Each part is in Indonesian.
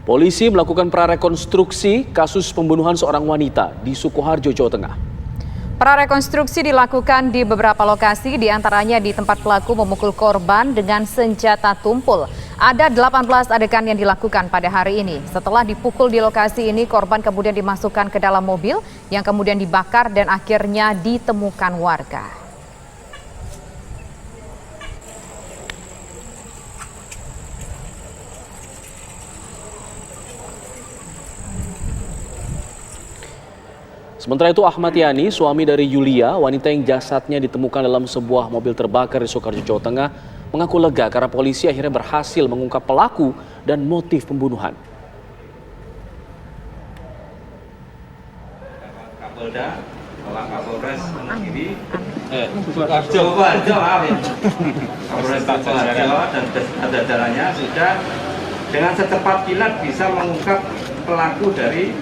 Polisi melakukan prarekonstruksi kasus pembunuhan seorang wanita di Sukoharjo, Jawa Tengah. Prarekonstruksi dilakukan di beberapa lokasi, diantaranya di tempat pelaku memukul korban dengan senjata tumpul. Ada 18 adegan yang dilakukan pada hari ini. Setelah dipukul di lokasi ini, korban kemudian dimasukkan ke dalam mobil yang kemudian dibakar dan akhirnya ditemukan warga. Sementara itu Ahmad Yani, suami dari Yulia, wanita yang jasadnya ditemukan dalam sebuah mobil terbakar di Sukoharjo, Jawa Tengah, mengaku lega karena polisi akhirnya berhasil mengungkap pelaku dan motif pembunuhan. Kapolda, Kapolres ini, Sukoharjo, maaf ya. Kapolres Sukoharjo dan ada jalannya sudah dengan secepat kilat bisa mengungkap pelaku dari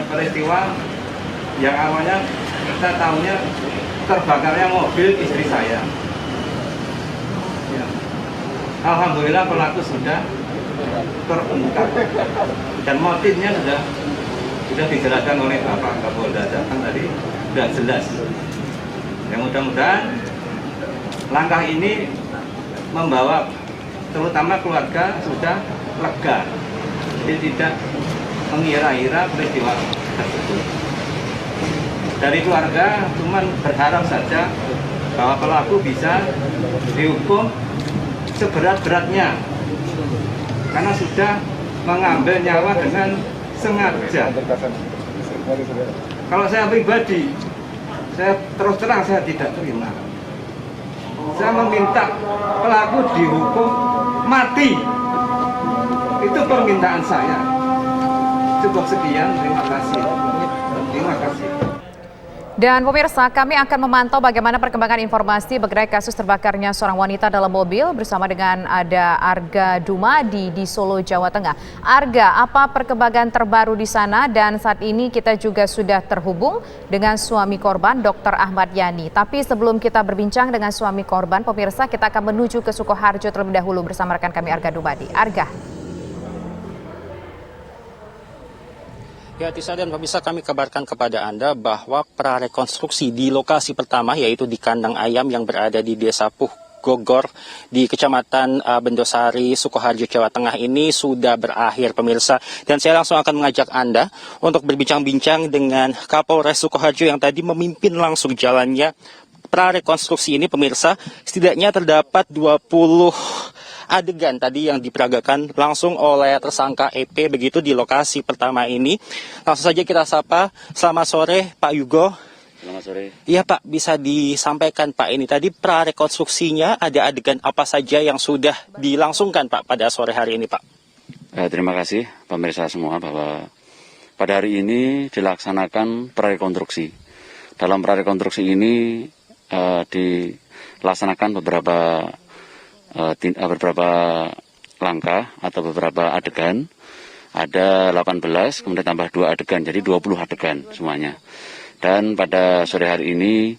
peristiwa yang awalnya kita tahunya terbakarnya mobil istri saya. Ya. Alhamdulillah pelaku sudah terungkap dan motifnya sudah dijelaskan oleh Bapak Kapolda Jateng tadi, sudah jelas. Yang mudah-mudahan langkah ini membawa terutama keluarga sudah lega, jadi tidak mengira-ira peristiwa tersebut. Dari keluarga cuman berharap saja bahwa pelaku bisa dihukum seberat-beratnya karena sudah mengambil nyawa dengan sengaja. Kalau saya pribadi, saya terus terang saya tidak terima. Saya meminta pelaku dihukum mati. Itu permintaan saya. Cukup sekian, terima kasih. Terima kasih. Dan pemirsa, kami akan memantau bagaimana perkembangan informasi mengenai kasus terbakarnya seorang wanita dalam mobil bersama dengan ada Arga Dumadi di Solo, Jawa Tengah. Arga, apa perkembangan terbaru di sana? Dan saat ini kita juga sudah terhubung dengan suami korban, Dr. Ahmad Yani. Tapi sebelum kita berbincang dengan suami korban, pemirsa, kita akan menuju ke Sukoharjo terlebih dahulu bersama rekan kami Arga Dumadi. Arga. Ya, Tisa dan pemirsa, kami kabarkan kepada Anda bahwa prarekonstruksi di lokasi pertama, yaitu di kandang ayam yang berada di Desa Puhgogor di Kecamatan Bendosari, Sukoharjo, Jawa Tengah ini sudah berakhir, pemirsa. Dan saya langsung akan mengajak Anda untuk berbincang-bincang dengan Kapolres Sukoharjo yang tadi memimpin langsung jalannya prarekonstruksi ini, pemirsa. Setidaknya terdapat 20 adegan tadi yang diperagakan langsung oleh tersangka EP begitu di lokasi pertama ini. Langsung saja kita sapa. Selamat sore Pak Yugo. Selamat sore. Iya Pak, bisa disampaikan Pak, ini tadi prarekonstruksinya ada adegan apa saja yang sudah dilangsungkan Pak pada sore hari ini Pak? Terima kasih pemirsa semua bahwa pada hari ini dilaksanakan prarekonstruksi. Dalam prarekonstruksi ini dilaksanakan beberapa langkah atau beberapa adegan. Ada 18, kemudian tambah 2 adegan, jadi 20 adegan semuanya. Dan pada sore hari ini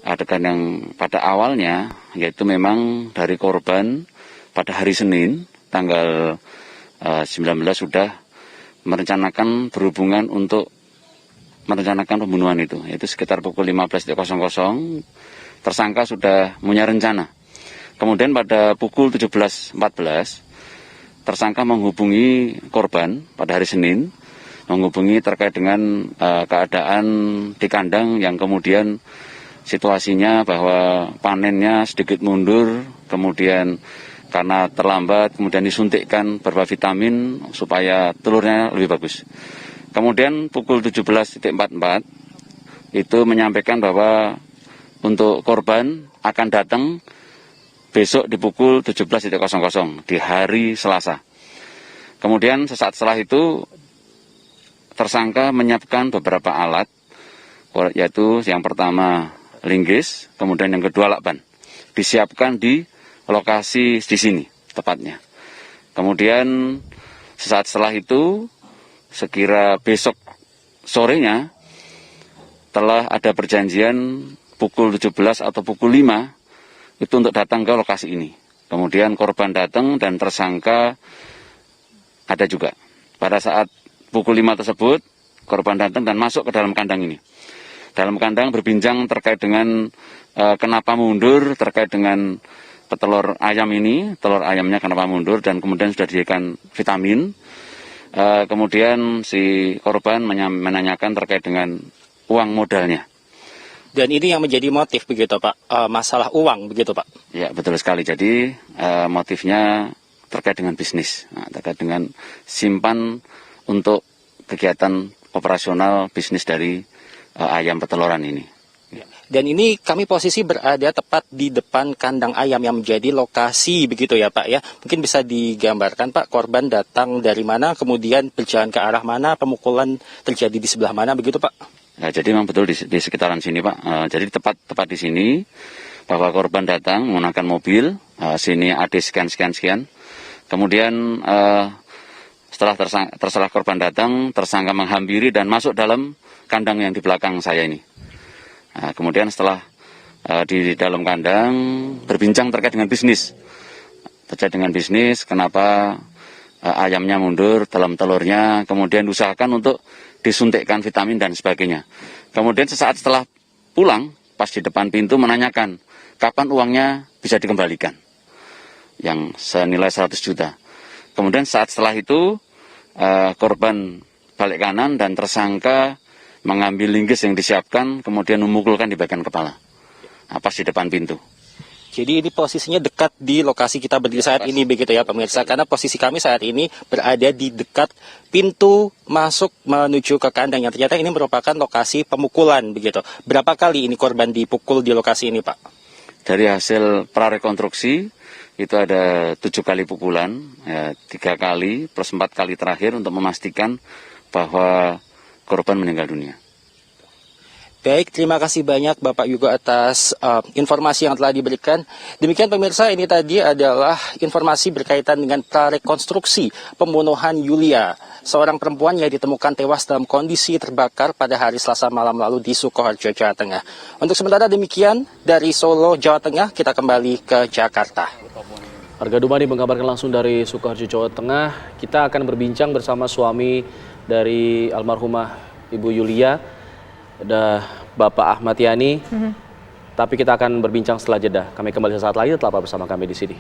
adegan yang pada awalnya yaitu memang dari korban pada hari Senin tanggal 19 sudah merencanakan berhubungan untuk merencanakan pembunuhan itu, yaitu sekitar pukul 15.00 tersangka sudah punya rencana. Kemudian pada pukul 17.14, tersangka menghubungi korban pada hari Senin, menghubungi terkait dengan keadaan di kandang yang kemudian situasinya bahwa panennya sedikit mundur, kemudian karena terlambat, kemudian disuntikkan beberapa vitamin supaya telurnya lebih bagus. Kemudian pukul 17.44 itu menyampaikan bahwa untuk korban akan datang besok di pukul 17.00 di hari Selasa. Kemudian sesaat setelah itu tersangka menyiapkan beberapa alat, yaitu yang pertama linggis, kemudian yang kedua lakban. Disiapkan di lokasi di sini tepatnya. Kemudian sesaat setelah itu, sekira besok sorenya telah ada perjanjian pukul 17 atau pukul 5 itu untuk datang ke lokasi ini. Kemudian korban datang dan tersangka ada juga. Pada saat pukul 5 tersebut, korban datang dan masuk ke dalam kandang ini. Dalam kandang berbincang terkait dengan kenapa mundur, terkait dengan petelur ayam ini, telur ayamnya kenapa mundur, dan kemudian sudah diberikan vitamin. Kemudian si korban menanyakan terkait dengan uang modalnya. Dan ini yang menjadi motif begitu Pak, masalah uang begitu Pak? Ya, betul sekali. Jadi motifnya terkait dengan bisnis, terkait dengan simpan untuk kegiatan operasional bisnis dari ayam peteloran ini. Dan ini kami posisi berada tepat di depan kandang ayam yang menjadi lokasi begitu ya Pak ya. Mungkin bisa digambarkan Pak, korban datang dari mana, kemudian berjalan ke arah mana, pemukulan terjadi di sebelah mana begitu Pak? Ya, jadi memang betul di sekitaran sini Pak. Jadi tepat di sini bahwa korban datang menggunakan mobil, sini AD sekian. Kemudian setelah terserah korban datang, tersangka menghampiri dan masuk dalam kandang yang di belakang saya ini. Kemudian setelah di dalam kandang berbincang terkait dengan bisnis. Terkait dengan bisnis, kenapa ayamnya mundur dalam telurnya, kemudian usahakan untuk disuntikkan vitamin dan sebagainya. Kemudian sesaat setelah pulang, pas di depan pintu menanyakan kapan uangnya bisa dikembalikan, yang senilai 100 juta. Kemudian saat setelah itu korban balik kanan dan tersangka mengambil linggis yang disiapkan, kemudian memukulkan di bagian kepala, pas di depan pintu. Jadi ini posisinya dekat di lokasi kita berdiri saat ini begitu ya pemirsa, karena posisi kami saat ini berada di dekat pintu masuk menuju ke kandang yang ternyata ini merupakan lokasi pemukulan begitu. Berapa kali ini korban dipukul di lokasi ini Pak? Dari hasil prarekonstruksi itu ada 7 kali pukulan, 3 kali plus 4 kali terakhir untuk memastikan bahwa korban meninggal dunia. Baik, terima kasih banyak Bapak Yugo atas informasi yang telah diberikan. Demikian pemirsa, ini tadi adalah informasi berkaitan dengan prarekonstruksi pembunuhan Yulia, seorang perempuan yang ditemukan tewas dalam kondisi terbakar pada hari Selasa malam lalu di Sukoharjo, Jawa Tengah. Untuk sementara demikian, dari Solo, Jawa Tengah, kita kembali ke Jakarta. Arga Dumadi mengabarkan langsung dari Sukoharjo, Jawa Tengah. Kita akan berbincang bersama suami dari almarhumah Ibu Yulia, ada Bapak Ahmad Yani. Tapi kita akan berbincang setelah jeda. Kami kembali sesaat lagi, tetaplah bersama kami di sini.